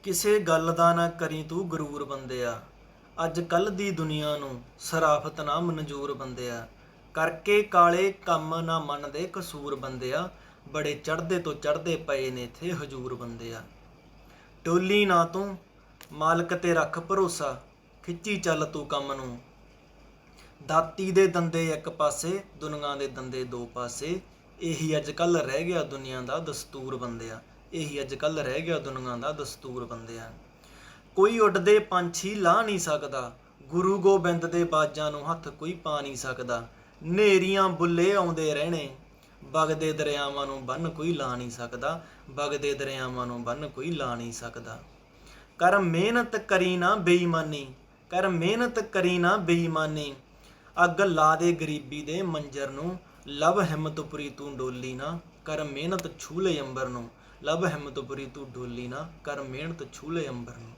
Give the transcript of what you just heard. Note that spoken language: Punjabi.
ਕਿਸੇ ਗੱਲ ਦਾ ਨਾ ਕਰੀ ਤੂੰ ਗਰੂਰ ਬੰਦਿਆ। ਅੱਜ ਕੱਲ੍ਹ ਦੀ ਦੁਨੀਆ ਨੂੰ ਸਰਾਫਤ ਨਾ ਮਨਜ਼ੂਰ ਬੰਦਿਆ। ਕਰਕੇ ਕਾਲੇ ਕੰਮ ਨਾ ਮੰਨਦੇ ਕਸੂਰ ਬੰਦਿਆ। ਬੜੇ ਚੜ੍ਹਦੇ ਤੋਂ ਚੜ੍ਹਦੇ ਪਏ ਨੇ ਇੱਥੇ ਹਜੂਰ ਬੰਦਿਆ। ਡੋਲੀ ਨਾ ਤੂੰ ਮਾਲਕ ਤੇ ਰੱਖ ਭਰੋਸਾ। ਖਿੱਚੀ ਚੱਲ ਤੂੰ ਕੰਮ ਨੂੰ। ਦਾਤੀ ਦੇ ਦੰਦੇ ਇੱਕ ਪਾਸੇ, ਦੁਨੀਆਂ ਦੇ ਦੰਦੇ ਦੋ ਪਾਸੇ। ਇਹੀ ਅੱਜ ਕੱਲ੍ਹ ਰਹਿ ਗਿਆ ਦੁਨੀਆ ਦਾ ਦਸਤੂਰ ਬੰਦਿਆ। ਇਹੀ ਅੱਜ ਕੱਲ੍ਹ ਰਹਿ ਗਿਆ ਦੁਨੀਆ ਦਾ ਦਸਤੂਰ ਬੰਦਿਆ। ਕੋਈ ਉੱਡਦੇ ਪੰਛੀ ਲਾਹ ਨਹੀਂ ਸਕਦਾ। ਗੁਰੂ ਗੋਬਿੰਦ ਦੇ ਬਾਜਾਂ ਨੂੰ ਹੱਥ ਕੋਈ ਪਾ ਨਹੀਂ ਸਕਦਾ। ਨੇਰੀਆਂ ਬੁੱਲੇ ਆਉਂਦੇ ਰਹਿਣੇ, ਵਗਦੇ ਦਰਿਆਵਾਂ ਨੂੰ ਬੰਨ੍ਹ ਕੋਈ ਲਾ ਨਹੀਂ ਸਕਦਾ। ਵਗਦੇ ਦਰਿਆਵਾਂ ਨੂੰ ਬੰਨ੍ਹ ਕੋਈ ਲਾ ਨਹੀਂ ਸਕਦਾ। ਕਰ ਮਿਹਨਤ ਕਰੀ ਨਾ ਬੇਈਮਾਨੀ, ਕਰ ਮਿਹਨਤ ਕਰੀ ਨਾ ਬੇਈਮਾਨੀ। ਅੱਗ ਲਾ ਦੇ ਗਰੀਬੀ ਦੇ ਮੰਜਰ ਨੂੰ। ਲਵ ਹਿੰਮਤਪੁਰੀ ਤੂੰ ਡੋਲੀ ਨਾ, ਕਰ ਮਿਹਨਤ ਛੂਲੇ ਅੰਬਰ ਨੂੰ। ਲਵ ਹਿੰਮਤਪੁਰੀ ਤੂੰ ਡੋਲੀ ਨਾ, ਕਰ ਮਿਹਨਤ ਛੂਲੇ ਅੰਬਰ ਨੂੰ।